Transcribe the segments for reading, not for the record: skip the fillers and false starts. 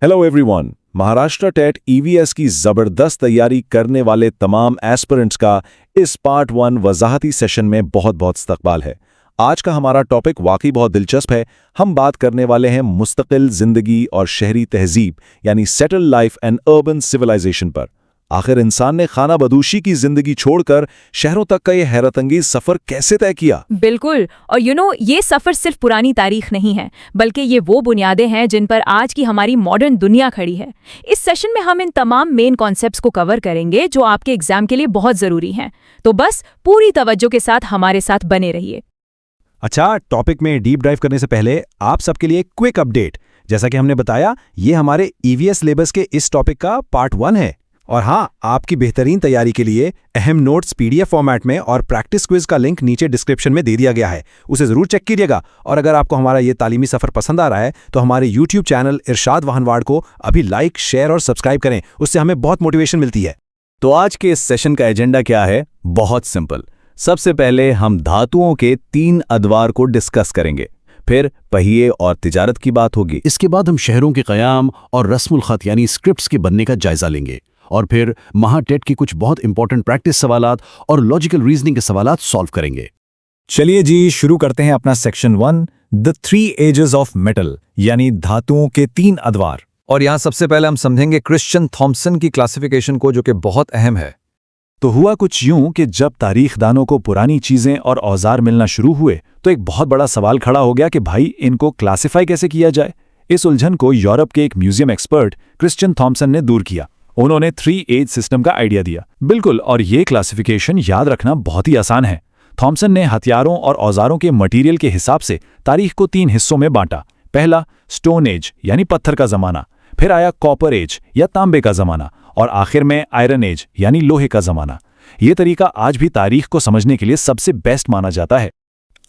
Hello everyone. Maharashtra TET EVS की ज़बरदस्त तैयारी करने वाले तमाम एस्पिरेंट्स का इस पार्ट 1 वजाहती सेशन में बहुत बहुत इस्तकबाल है। आज का हमारा टॉपिक वाकई बहुत दिलचस्प है। हम बात करने वाले हैं मुस्तकिल ज़िंदगी और शहरी तहजीब यानी settle life and urban civilisation पर। आखिर इंसान ने खाना बदूशी की जिंदगी छोड़कर शहरों तक का ये हैरतअंगेज सफर कैसे तय किया? बिल्कुल। और ये सफर सिर्फ पुरानी तारीख नहीं है, बल्कि ये वो बुनियादें हैं जिन पर आज की हमारी मॉडर्न दुनिया खड़ी है। इस सेशन में हम इन तमाम मेन कॉन्सेप्ट्स को कवर करेंगे जो आपके एग्जाम के लिए बहुत जरूरी हैं। तो बस पूरी तवज्जो के साथ हमारे साथ बने रहिए। अच्छा, टॉपिक में डीप डाइव करने से पहले आप सबके लिए क्विक अपडेट। जैसा कि हमने बताया, ये हमारे ईवीएस सिलेबस के इस टॉपिक का पार्ट 1 है। और हाँ, आपकी बेहतरीन तैयारी के लिए अहम नोट्स पीडीएफ फॉर्मेट में और प्रैक्टिस क्विज का लिंक नीचे डिस्क्रिप्शन में दे दिया गया है, उसे जरूर चेक कीजिएगा। और अगर आपको हमारा ये तालीमी सफर पसंद आ रहा है तो हमारे यूट्यूब चैनल इरशाद वाहनवाड़ को अभी लाइक, शेयर और सब्सक्राइब करें, उससे हमें बहुत मोटिवेशन मिलती है। तो आज के इस सेशन का एजेंडा क्या है? बहुत सिंपल। सबसे पहले हम धातुओं के 3 अदवार को डिस्कस करेंगे, फिर पहिए और तिजारत की बात होगी। इसके बाद हम शहरों के क़याम और रस्मुल ख़त यानी स्क्रिप्ट्स के बनने का जायजा लेंगे, और फिर महाटेट की कुछ बहुत इंपॉर्टेंट प्रैक्टिस सवालात और लॉजिकल रीजनिंग के सवालात सॉल्व करेंगे। चलिए जी, शुरू करते हैं अपना section 1, the 3 ages of metal यानी धातुओं के 3 अदवार। और यहाँ सबसे पहले हम समझेंगे क्रिश्चियन थॉम्सन की क्लासिफिकेशन को, जो कि बहुत अहम है। तो हुआ कुछ यूं कि जब तारीखदानों को पुरानी चीजें और औजार मिलना शुरू हुए तो एक बहुत बड़ा सवाल खड़ा हो गया कि भाई इनको क्लासिफाई कैसे किया जाए। इस उलझन को यूरोप के एक म्यूजियम एक्सपर्ट क्रिश्चियन थॉम्सन ने दूर किया। उन्होंने 3 एज सिस्टम का आइडिया दिया। बिल्कुल, और ये क्लासिफिकेशन याद रखना बहुत ही आसान है। थॉम्सन ने हथियारों और औजारों के मटेरियल के हिसाब से तारीख को 3 हिस्सों में बांटा। पहला स्टोन एज यानी पत्थर का जमाना, फिर आया कॉपर एज या तांबे का जमाना, और आखिर में आयरन एज यानी लोहे का जमाना। ये तरीका आज भी तारीख को समझने के लिए सबसे बेस्ट माना जाता है।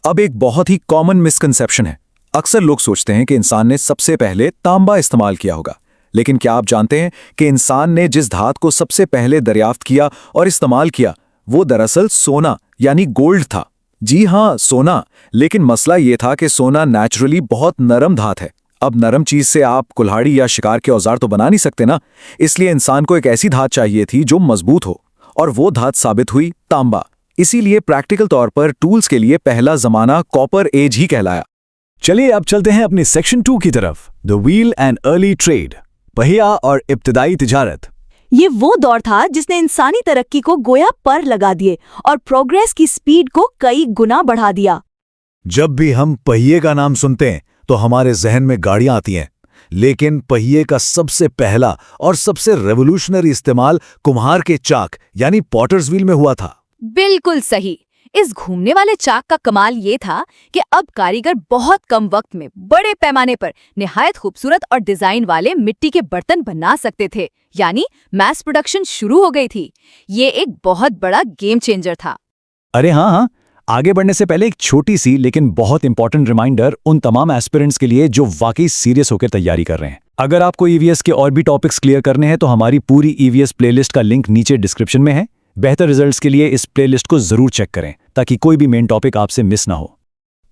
अब एक बहुत ही कॉमन मिसकंसेप्शन है। अक्सर लोग सोचते हैं कि इंसान ने सबसे पहले तांबा इस्तेमाल किया होगा, लेकिन क्या आप जानते हैं कि इंसान ने जिस धातु को सबसे पहले दरियाफ्त किया और इस्तेमाल किया वो दरअसल सोना यानी गोल्ड था। जी हाँ, सोना। लेकिन मसला ये था कि सोना नेचुरली बहुत नरम धातु है। अब नरम चीज से आप कुल्हाड़ी या शिकार के औजार तो बना नहीं सकते ना, इसलिए इंसान को एक ऐसी धातु चाहिए थी जो मजबूत हो, और वो धातु साबित हुई तांबा। इसीलिए प्रैक्टिकल तौर पर टूल्स के लिए पहला जमाना कॉपर एज ही कहलाया। चलिए अब चलते हैं अपनी सेक्शन 2 की तरफ, the wheel and early trade, पहिया और इब्तिदाई तिजारत। ये वो दौर था जिसने इंसानी तरक्की को गोया पर लगा दिए और प्रोग्रेस की स्पीड को कई गुना बढ़ा दिया। जब भी हम पहिए का नाम सुनते हैं तो हमारे जहन में गाड़ियां आती हैं, लेकिन पहिए का सबसे पहला और सबसे रेवोल्यूशनरी इस्तेमाल कुम्हार के चाक यानी पॉटर्स व्हील में हुआ था। बिल्कुल सही। इस घूमने वाले चाक का कमाल ये था कि अब कारीगर बहुत कम वक्त में बड़े पैमाने पर निहायत खूबसूरत और डिजाइन वाले मिट्टी के बर्तन बना सकते थे, यानी मैस प्रोडक्शन शुरू हो गई थी। ये एक बहुत बड़ा गेम चेंजर था। अरे हाँ, आगे बढ़ने से पहले एक छोटी सी लेकिन बहुत इंपॉर्टेंट रिमाइंडर उन तमाम एस्पिरेंट्स के लिए जो वाकई सीरियस होकर तैयारी कर रहे हैं। अगर आपको ईवीएस के और भी टॉपिक्स क्लियर करने हैं तो हमारी पूरी ईवीएस प्लेलिस्ट का लिंक नीचे डिस्क्रिप्शन में है। बेहतर रिजल्ट्स के लिए इस प्लेलिस्ट को जरूर चेक करें ताकि कोई भी मेन टॉपिक आपसे मिस ना हो।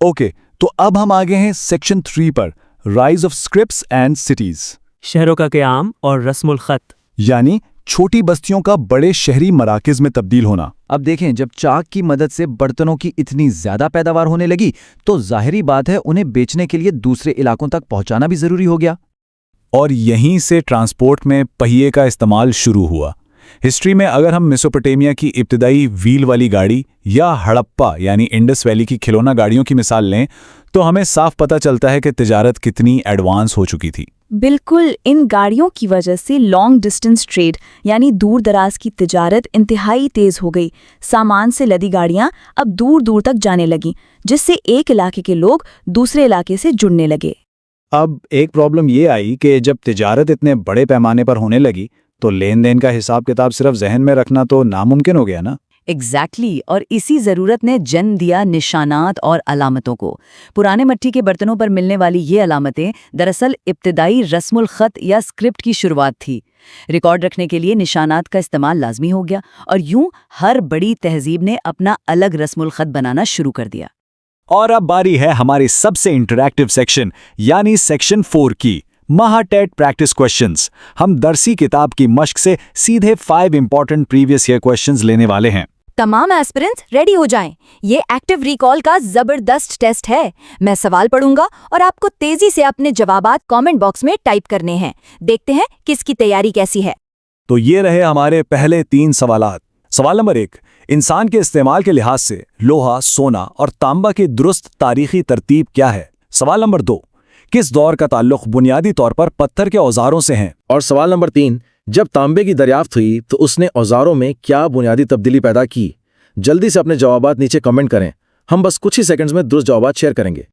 ओके, तो अब हम आगे हैं सेक्शन 3 पर, rise of scripts and cities, शहरों का क़याम और रस्मुल ख़त यानी छोटी बस्तियों का बड़े शहरी मराकज़ में तब्दील होना। अब देखें, जब चाक की मदद से बर्तनों की इतनी ज्यादा पैदावार होने लगी तो जाहिरी बात है उन्हें बेचने के लिए दूसरे इलाकों तक पहुंचाना भी जरूरी हो गया। और यहीं से ट्रांसपोर्ट में पहिए का इस्तेमाल शुरू हुआ। हिस्ट्री में अगर हम मेसोपोटामिया की इब्तिदाई व्हील वाली गाड़ी या हड़प्पा यानी इंडस वैली की खिलौना गाड़ियों की मिसाल लें तो हमें साफ पता चलता है कि तिजारत कितनी एडवांस हो चुकी थी। बिल्कुल, इन गाड़ियों की वजह से लॉन्ग डिस्टेंस ट्रेड यानी दूर दराज की तिजारत इंतहाई तेज हो गई। सामान से लदी गाड़ियां अब दूर दूर तक जाने लगीं, जिससे एक इलाके के लोग दूसरे इलाके से जुड़ने लगे। अब एक प्रॉब्लम ये आई कि जब तिजारत इतने बड़े पैमाने पर होने लगी तो लेन देन का हिसाब किताब सिर्फ जहन में रखना तो नामुमकिन हो गया ना। एग्जैक्टली और इसी जरूरत ने जन्म दिया निशानात और अलामतों को। पुराने मिट्टी के बर्तनों पर मिलने वाली ये अलामतें दरअसल इब्तिदाई रस्मुल ख़त या स्क्रिप्ट की शुरुआत थी। रिकॉर्ड रखने के लिए निशानात का इस्तेमाल लाजमी हो गया, और यूं हर बड़ी तहजीब ने अपना अलग रस्मुल ख़त बनाना शुरू कर दिया। और अब बारी है हमारे सबसे इंटरैक्टिव सेक्शन यानी सेक्शन 4 की, महाटेट प्रैक्टिस क्वेश्चंस। हम दरसी किताब की मश्क से सीधे 5 इंपॉर्टेंट प्रीवियस ईयर क्वेश्चंस लेने वाले हैं। तमाम एस्पिरेंट्स रेडी हो जाएं। ये एक्टिव रिकॉल का जबरदस्त टेस्ट है। मैं सवाल पढ़ूंगा और आपको तेजी से अपने जवाबात कमेंट बॉक्स में टाइप करने हैं। देखते हैं किसकी तैयारी कैसी है। तो ये रहे हमारे पहले 3 सवालात। सवाल नंबर 1, इंसान के इस्तेमाल के लिहाज से लोहा, सोना और तांबा की दुरुस्त तारीखी तरतीब क्या है? सवाल नंबर 2, किस दौर का ताल्लुक बुनियादी तौर पर पत्थर के औजारों से है? और सवाल नंबर 3, जब तांबे की दरियाफ्त हुई तो उसने औजारों में क्या बुनियादी तब्दीली पैदा की? जल्दी से अपने जवाबात नीचे कमेंट करें। हम बस कुछ ही सेकंड्स में दुरुस्त जवाबात शेयर करेंगे।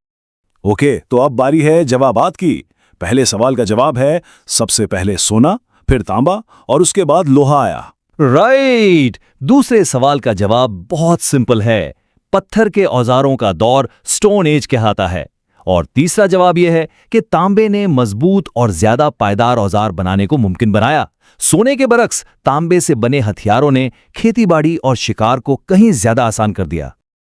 ओके, तो अब बारी है जवाबात की। पहले सवाल का जवाब है सबसे पहले सोना, फिर तांबा और उसके बाद लोहा आया। राइट। दूसरे सवाल का जवाब बहुत सिंपल है, पत्थर के औजारों का दौर स्टोन एज कहलाता है। और तीसरा जवाब यह है कि तांबे ने मजबूत और ज्यादा पायदार औजार बनाने को मुमकिन बनाया। सोने के बरक्स तांबे से बने हथियारों ने खेतीबाड़ी और शिकार को कहीं ज्यादा आसान कर दिया।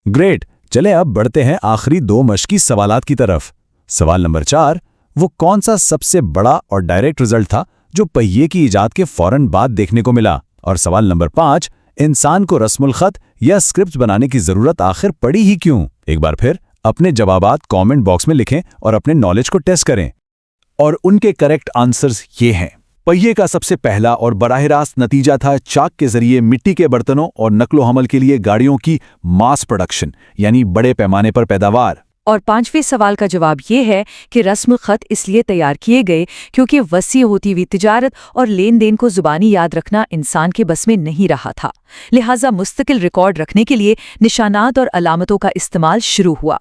ग्रेट, चले अब बढ़ते हैं आखिरी 2 मश्की सवालात की तरफ। सवाल नंबर 4, वो कौन सा सबसे बड़ा और डायरेक्ट रिजल्ट था जो पहिए की इजाद के फौरन बाद देखने को मिला? और सवाल नंबर 5, इंसान को रस्मुल खत या स्क्रिप्ट बनाने की जरूरत आखिर पड़ी ही क्यों? एक बार फिर अपने जवाबात कमेंट बॉक्स में लिखें और अपने नॉलेज को टेस्ट करें। और उनके करेक्ट आंसर्स ये हैं। पहिए का सबसे पहला और बराह रास्त नतीजा था चाक के जरिए मिट्टी के बर्तनों और नकलो हमल के लिए गाड़ियों की मास प्रोडक्शन, यानी बड़े पैमाने पर पैदावार। और 5वें सवाल का जवाब ये है कि रस्म खत इसलिए तैयार किए गए क्योंकि वसी होती हुई तिजारत और लेन देन को जुबानी याद रखना इंसान के बस में नहीं रहा था। लिहाजा मुस्तकिल रिकॉर्ड रखने के लिए निशानात और अलामतों का इस्तेमाल शुरू हुआ।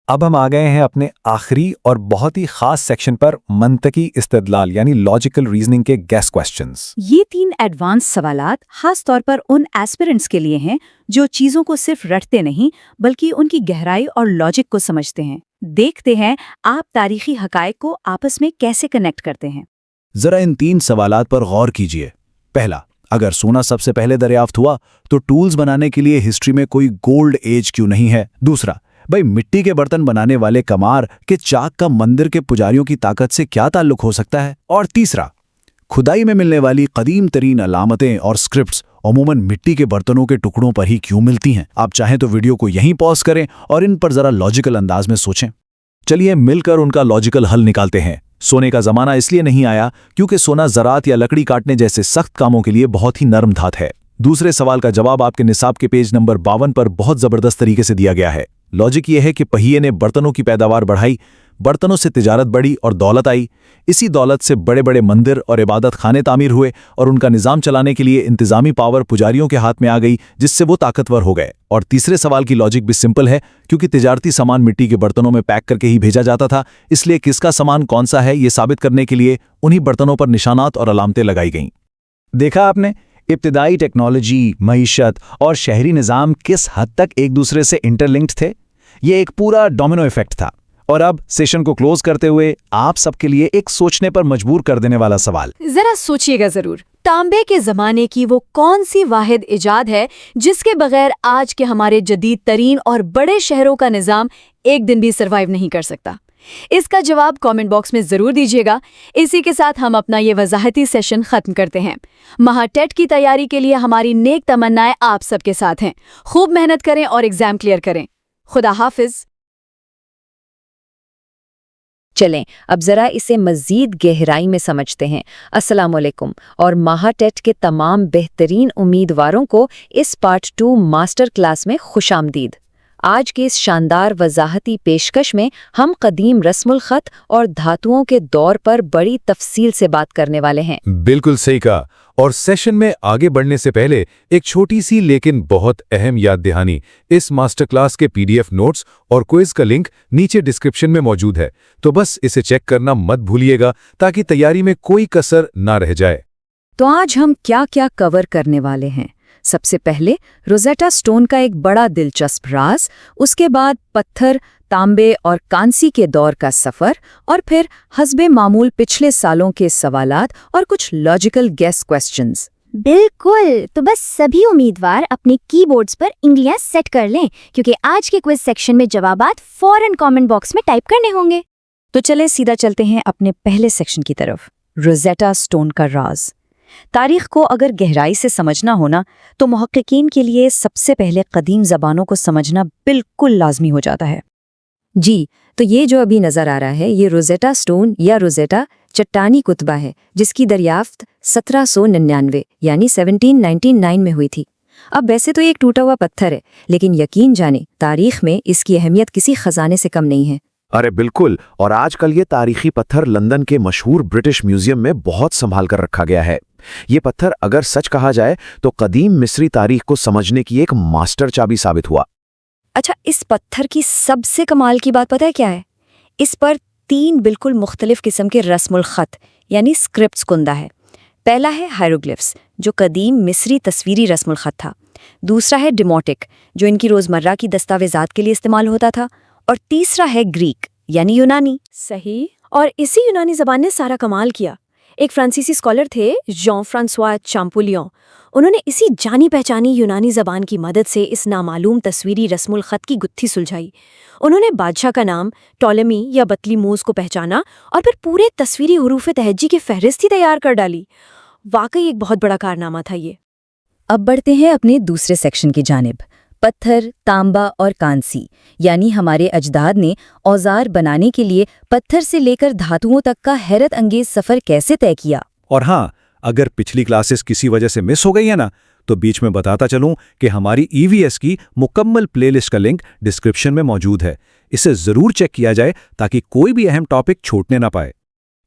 अब हम आ गए हैं अपने आखिरी और बहुत ही खास सेक्शन पर, मंतकी इस्तेदलाल यानी लॉजिकल रीजनिंग के गैस क्वेश्चंस। ये 3 एडवांस सवालात खास तौर पर उन एस्पिरेंट्स के लिए हैं जो चीजों को सिर्फ रटते नहीं बल्कि उनकी गहराई और लॉजिक को समझते हैं। देखते हैं आप तारीखी हकायक को आपस में कैसे कनेक्ट करते हैं। जरा इन 3 सवालात पर गौर कीजिए। पहला, अगर सोना सबसे पहले दरियाफ्त हुआ तो टूल्स बनाने के लिए हिस्ट्री में कोई गोल्ड एज क्यों नहीं है? दूसरा, भाई मिट्टी के बर्तन बनाने वाले कमार के चाक का मंदिर के पुजारियों की ताकत से क्या ताल्लुक हो सकता है? और तीसरा, खुदाई में मिलने वाली कदीम तरीन अलामतें और स्क्रिप्ट्स अमूमन मिट्टी के बर्तनों के टुकड़ों पर ही क्यों मिलती हैं? आप चाहें तो वीडियो को यहीं पॉज करें और इन पर जरा लॉजिकल अंदाज में सोचें। चलिए मिलकर उनका लॉजिकल हल निकालते हैं। सोने का जमाना इसलिए नहीं आया क्योंकि सोना ज़राअत या लकड़ी काटने जैसे सख्त कामों के लिए बहुत ही नरम धात है। दूसरे सवाल का जवाब आपके निसाब के पेज नंबर 52 पर बहुत जबरदस्त तरीके से दिया गया है। लॉजिक ये है कि पहिए ने बर्तनों की पैदावार बढ़ाई, बर्तनों से तिजारत बढ़ी और दौलत आई। इसी दौलत से बड़े बड़े मंदिर और इबादत खाने तामीर हुए और उनका निज़ाम चलाने के लिए इंतज़ामी पावर पुजारियों के हाथ में आ गई, जिससे वो ताकतवर हो गए। और तीसरे सवाल की लॉजिक भी सिंपल है, क्योंकि तिजारती सामान मिट्टी के बर्तनों में पैक करके ही भेजा जाता था, इसलिए किसका सामान कौन सा है ये साबित करने के लिए उन्हीं बर्तनों पर निशानात और अलामतें लगाई गईं। देखा आपने, इब्तिदाई टेक्नोलॉजी, मईशत और शहरी निज़ाम किस हद तक एक दूसरे से इंटरलिंक्ड थे। ये एक पूरा डोमिनो इफेक्ट था। और अब सेशन को क्लोज करते हुए आप सबके लिए एक सोचने पर मजबूर कर देने वाला सवाल। जरा सोचिएगा जरूर, तांबे के जमाने की वो कौन सी वाहिद इजाद है जिसके बगैर आज के हमारे जदीद तरीन और बड़े शहरों का निज़ाम एक दिन भी सर्वाइव नहीं कर सकता? इसका जवाब कमेंट बॉक्स में जरूर दीजिएगा। इसी के साथ हम अपना ये वजाहती सेशन खत्म करते हैं। महाटेट की तैयारी के लिए हमारी नेक तमन्नाएं आप सबके साथ हैं। खूब मेहनत करें और एग्जाम क्लियर करें। खुदा हाफिज। चलें अब जरा इसे मज़ीद गहराई में समझते हैं। अस्सलाम वालेकुम और महाटेट के तमाम बेहतरीन उम्मीदवारों को इस पार्ट 2 मास्टर क्लास में खुशामदीद। आज के इस शानदार वजाहती पेशकश में हम कदीम रस्मुल खत और धातुओं के दौर पर बड़ी तफसील से बात करने वाले हैं। बिल्कुल सही कहा। और सेशन में आगे बढ़ने से पहले एक छोटी सी लेकिन बहुत अहम याद दहानी, इस मास्टर क्लास के PDF नोट्स और क्विज का लिंक नीचे डिस्क्रिप्शन में मौजूद है, तो बस इसे चेक करना मत भूलिएगा ताकि तैयारी में कोई कसर ना रह जाए। तो आज हम क्या क्या कवर करने वाले हैं? सबसे पहले रोज़ेटा स्टोन का एक बड़ा दिलचस्प राज, उसके बाद पत्थर, तांबे और कांसी के दौर का सफ़र, और फिर हस्बे मामूल पिछले सालों के सवालात और कुछ लॉजिकल गेस क्वेश्चंस। बिल्कुल, तो बस सभी उम्मीदवार अपने कीबोर्ड्स पर इंग्लियां सेट कर लें क्योंकि आज के क्विज सेक्शन में जवाबात फौरन कमेंट बॉक्स में टाइप करने होंगे। تو چلے سیدھا چلتے ہیں اپنے پہلے سیکشن کی طرف، روزیٹا سٹون کا راز۔ تاریخ کو اگر گہرائی سے سمجھنا ہونا تو محققین کے لیے سب سے پہلے قدیم زبانوں کو سمجھنا بالکل لازمی ہو جاتا ہے۔ جی، تو یہ جو ابھی نظر آ رہا ہے یہ روزیٹا سٹون یا روزیٹا چٹانی کتبہ ہے، جس کی دریافت 1799 یعنی 1799 میں ہوئی تھی۔ اب ویسے تو یہ ایک ٹوٹا ہوا پتھر ہے، لیکن یقین جانیں تاریخ میں اس کی اہمیت کسی خزانے سے کم نہیں ہے۔ ارے بالکل، اور آج کل یہ تاریخی پتھر لندن کے مشہور برٹش میوزیم میں بہت سنبھال کر رکھا گیا ہے۔ یہ پتھر اگر سچ کہا جائے تو قدیم مصری تاریخ کو سمجھنے کی ایک ماسٹر چابی ثابت ہوا۔ اچھا، اس پتھر کی سب سے کمال کی بات پتہ ہے کیا ہے؟ اس پر 3 بالکل مختلف قسم کے رسم الخط یعنی اسکرپٹس کندہ ہے۔ پہلا ہے ہائروگلفس، جو قدیم مصری تصویری رسم الخط تھا۔ دوسرا ہے ڈیموٹک، جو ان کی روزمرہ کی دستاویزات کے لیے استعمال ہوتا تھا۔ اور تیسرا ہے گریک یعنی یونانی۔ صحیح، اور اسی یونانی زبان نے سارا کمال کیا۔ ایک فرانسیسی اسکالر تھے جان فرانسوا چامپولیون، انہوں نے اسی جانی پہچانی یونانی زبان کی مدد سے اس نامعلوم تصویری رسم الخط کی گتھی سلجھائی۔ انہوں نے بادشاہ کا نام ٹولمی یا بطلیموس کو پہچانا اور پھر پورے تصویری حروف تہجی کی فہرست ہی تیار کر ڈالی۔ واقعی ایک بہت بڑا کارنامہ تھا یہ۔ اب بڑھتے ہیں اپنے دوسرے سیکشن کی جانب، پتھر، تانبا اور کانسی، یعنی ہمارے اجداد نے اوزار بنانے کے لیے پتھر سے لے کر دھاتوؤں تک کا حیرت انگیز سفر کیسے طے کیا۔ اور ہاں، اگر پچھلی کلاسز کسی وجہ سے مس ہو گئی ہے نا، تو بیچ میں بتاتا چلوں کہ ہماری EVS کی مکمل پلے لسٹ کا لنک ڈسکرپشن میں موجود ہے۔ اسے ضرور چیک کیا جائے تاکہ کوئی بھی اہم ٹاپک چھوٹنے نہ پائے۔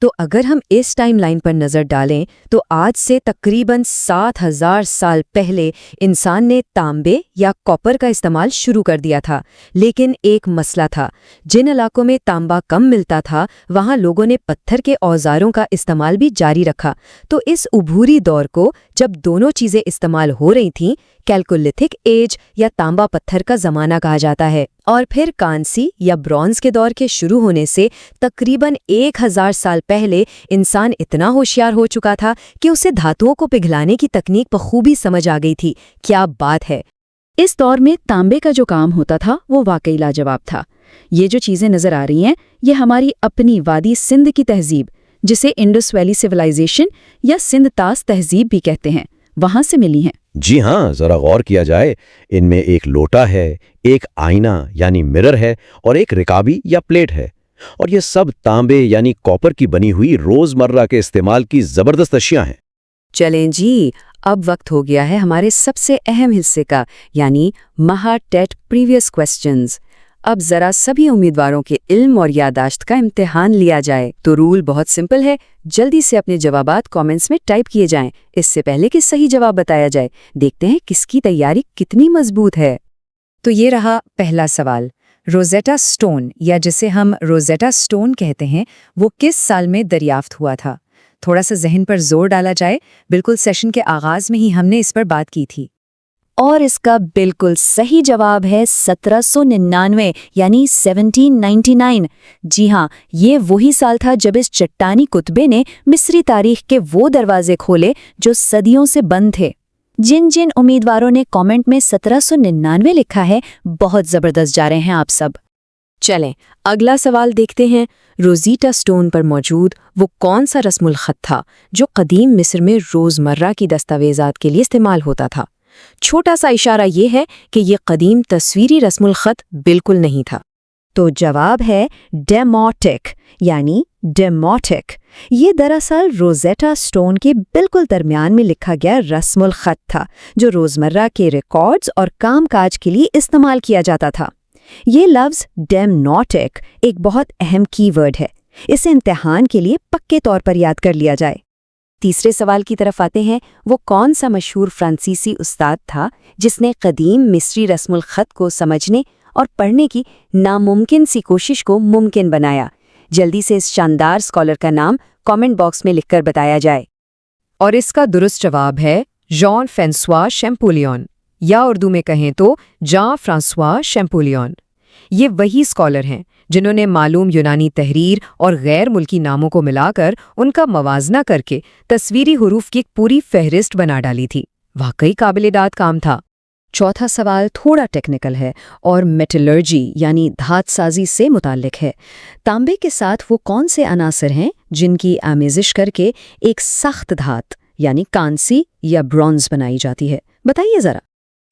تو اگر ہم اس ٹائم لائن پر نظر ڈالیں تو آج سے تقریباً 7000 سال پہلے انسان نے تانبے یا کاپر کا استعمال شروع کر دیا تھا، لیکن ایک مسئلہ تھا۔ جن علاقوں میں تانبا کم ملتا تھا وہاں لوگوں نے پتھر کے اوزاروں کا استعمال بھی جاری رکھا۔ تو اس عبوری دور کو جب دونوں چیزیں استعمال ہو رہی تھیں، کیلکولیتھک ایج یا تانبا پتھر کا زمانہ کہا جاتا ہے۔ اور پھر کانسی یا برونز کے دور کے شروع ہونے سے تقریباً 1000 سال پہلے انسان اتنا ہوشیار ہو چکا تھا کہ اسے دھاتوؤں کو پگھلانے کی تکنیک بخوبی سمجھ آ گئی تھی۔ کیا بات ہے! اس دور میں تانبے کا جو کام ہوتا تھا وہ واقعی لاجواب تھا۔ یہ جو چیزیں نظر آ رہی ہیں یہ ہماری اپنی وادی سندھ کی تہذیب، جسے انڈس ویلی سویلائزیشن یا سندھ طاس تہذیب بھی کہتے ہیں، وہاں سے ملی ہیں۔ جی ہاں، ذرا غور کیا جائے، ان میں ایک لوٹا ہے، ایک آئینہ یعنی مرر ہے اور ایک رکابی یا پلیٹ ہے، اور یہ سب تانبے یعنی کاپر کی بنی ہوئی روزمرہ کے استعمال کی زبردست اشیاء ہیں۔ چلیں جی، اب وقت ہو گیا ہے ہمارے سب سے اہم حصے کا، یعنی مہا ٹیٹ پریویس کوسچنز۔ اب ذرا سبھی امیدواروں کے علم اور یادداشت کا امتحان لیا جائے۔ تو رول بہت سمپل ہے، جلدی سے اپنے جوابات کامنٹس میں ٹائپ کیے جائیں، اس سے پہلے کہ صحیح جواب بتایا جائے۔ دیکھتے ہیں کس کی تیاری کتنی مضبوط ہے۔ تو یہ رہا پہلا سوال، روزیٹا سٹون یا جسے ہم روزیٹا سٹون کہتے ہیں وہ کس سال میں دریافت ہوا تھا؟ تھوڑا سا ذہن پر زور ڈالا جائے، بالکل سیشن کے آغاز میں ہی ہم نے اس پر بات کی تھی۔ اور اس کا بالکل صحیح جواب ہے 1799 یعنی 1799۔ جی ہاں، یہ وہی سال تھا جب اس چٹانی کتبے نے مصری تاریخ کے وہ دروازے کھولے جو صدیوں سے بند تھے۔ جن جن امیدواروں نے کامنٹ میں 1799 لکھا ہے، بہت زبردست جا رہے ہیں آپ سب۔ چلیں اگلا سوال دیکھتے ہیں۔ روزیٹا سٹون پر موجود وہ کون سا رسم الخط تھا جو قدیم مصر میں روزمرہ کی دستاویزات کے لیے استعمال ہوتا تھا؟ چھوٹا سا اشارہ یہ ہے کہ یہ قدیم تصویری رسم الخط بالکل نہیں تھا۔ تو جواب ہے ڈیموٹک یعنی ڈیموٹک۔ یہ دراصل روزیٹا سٹون کے بالکل درمیان میں لکھا گیا رسم الخط تھا جو روزمرہ کے ریکارڈز اور کام کاج کے لیے استعمال کیا جاتا تھا۔ یہ لفظ ڈیموٹک ایک بہت اہم کی ورڈ ہے، اسے امتحان کے لیے پکے طور پر یاد کر لیا جائے۔ تیسرے سوال کی طرف آتے ہیں، وہ کون سا مشہور فرانسیسی استاد تھا جس نے قدیم مصری رسم الخط کو سمجھنے اور پڑھنے کی ناممکن سی کوشش کو ممکن بنایا؟ جلدی سے اس شاندار اسکالر کا نام کامنٹ باکس میں لکھ کر بتایا جائے۔ اور اس کا درست جواب ہے جان فرانسوا شیمپولیون، یا اردو میں کہیں تو جان فرانسوا شیمپولیون۔ یہ وہی اسکالر ہیں جنہوں نے معلوم یونانی تحریر اور غیر ملکی ناموں کو ملا کر ان کا موازنہ کر کے تصویری حروف کی ایک پوری فہرست بنا ڈالی تھی۔ واقعی قابل داد کام تھا۔ चौथा सवाल थोड़ा टेक्निकल है और मेटलर्जी यानी धात साजी से मुताल्लिक है। तांबे के साथ वो कौन से अनासर हैं जिनकी आमेजिश करके एक सख्त धात यानी कांसी या ब्रॉन्ज बनाई जाती है? बताइए जरा।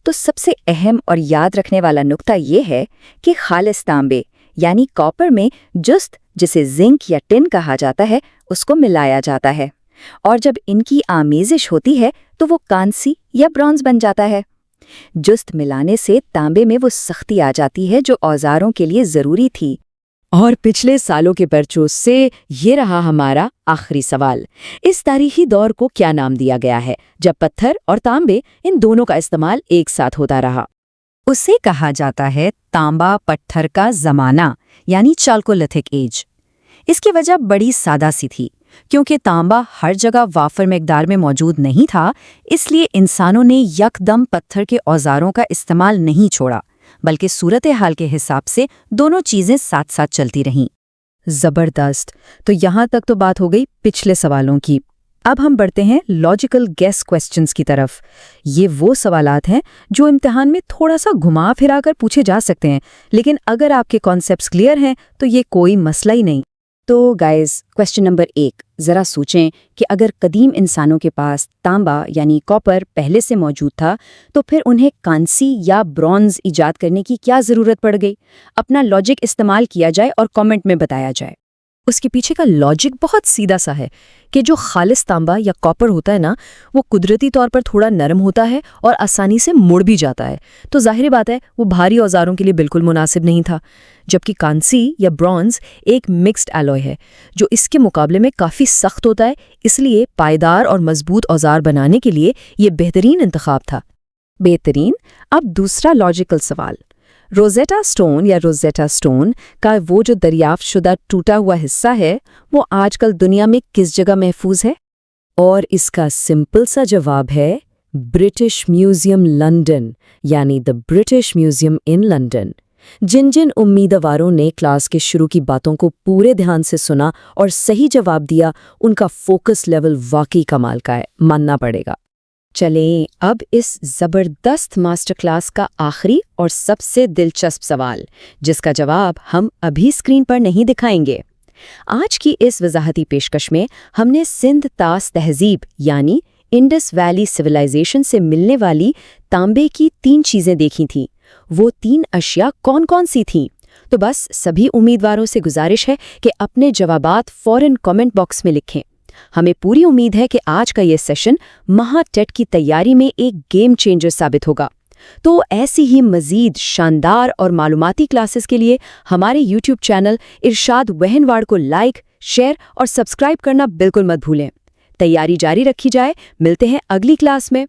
तो सबसे अहम और याद रखने वाला नुक्ता ये है कि खालिस तांबे यानी कॉपर में जुस्त, जिसे जिंक या टिन कहा जाता है, उसको मिलाया जाता है और जब इनकी आमेजिश होती है तो वो कांसी या ब्रॉन्ज बन जाता है। जुस्त मिलाने से तांबे में वो सख्ती आ जाती है जो औजारों के लिए जरूरी थी। और पिछले सालों के परचोस से ये रहा हमारा आखिरी सवाल। इस तारीखी दौर को क्या नाम दिया गया है जब पत्थर और तांबे इन दोनों का इस्तेमाल एक साथ होता रहा? उसे कहा जाता है तांबा पत्थर का जमाना यानी चाल्कोलिथिक एज। इसकी वजह बड़ी सादा सी थी, क्योंकि तांबा हर जगह वाफर मिकदार में मौजूद नहीं था, इसलिए इंसानों ने यकदम पत्थर के औजारों का इस्तेमाल नहीं छोड़ा, बल्कि सूरत हाल के हिसाब से दोनों चीजें साथ साथ चलती रहीं। जबरदस्त। तो यहाँ तक तो बात हो गई पिछले सवालों की। अब हम बढ़ते हैं लॉजिकल गेस क्वेश्चंस की तरफ। ये वो सवालात हैं जो इम्तिहान में थोड़ा सा घुमा फिरा कर पूछे जा सकते हैं, लेकिन अगर आपके कॉन्सेप्ट्स क्लियर हैं तो ये कोई मसला ही नहीं। तो गाइस, क्वेश्चन नंबर 1, जरा सोचें कि अगर कदीम इंसानों के पास तांबा यानी कॉपर पहले से मौजूद था, तो फिर उन्हें कांसी या ब्रॉन्ज इजाद करने की क्या ज़रूरत पड़ गई? अपना लॉजिक इस्तेमाल किया जाए और कमेंट में बताया जाए। उसके पीछे का लॉजिक बहुत सीधा सा है कि जो खालिस तांबा या कॉपर होता है ना, वो कुदरती तौर पर थोड़ा नरम होता है और आसानी से मुड़ भी जाता है, तो जाहिर बात है वो भारी औजारों के लिए बिल्कुल मुनासिब नहीं था। जबकि कांसी या ब्रॉन्ज एक मिक्स्ड एलॉय है जो इसके मुकाबले में काफ़ी सख्त होता है, इसलिए पायदार और मजबूत औजार बनाने के लिए ये बेहतरीन इंतखाब था। बेहतरीन। अब दूसरा लॉजिकल सवाल, रोजेटा स्टोन या रोजेटा स्टोन का वो जो दरियाफ्त शुदा टूटा हुआ हिस्सा है, वो आजकल दुनिया में किस जगह महफूज है? और इसका सिंपल सा जवाब है ब्रिटिश म्यूजियम लंदन, यानी the British museum in London. जिन जिन उम्मीदवारों ने क्लास के शुरू की बातों को पूरे ध्यान से सुना और सही जवाब दिया, उनका फोकस लेवल वाकई कमाल का है, मानना पड़ेगा। चलें अब इस जबरदस्त मास्टर क्लास का आखिरी और सबसे दिलचस्प सवाल, जिसका जवाब हम अभी स्क्रीन पर नहीं दिखाएंगे। आज की इस वजाहती पेशकश में हमने सिंध तास तहजीब यानी इंडस वैली सिविलाइजेशन से मिलने वाली तांबे की 3 चीजें देखी थीं। वो 3 अशिया कौन कौन सी थीं? तो बस सभी उम्मीदवारों से गुजारिश है कि अपने जवाबात फौरन कमेंट बॉक्स में लिखें। हमें पूरी उम्मीद है कि आज का ये सेशन महाटेट की तैयारी में एक गेम चेंजर साबित होगा। तो ऐसी ही मजीद शानदार और मालूमाती क्लासेस के लिए हमारे YouTube चैनल इरशाद वहनवाड़ को लाइक, शेयर और सब्सक्राइब करना बिल्कुल मत भूलें। तैयारी जारी रखी जाए। मिलते हैं अगली क्लास में।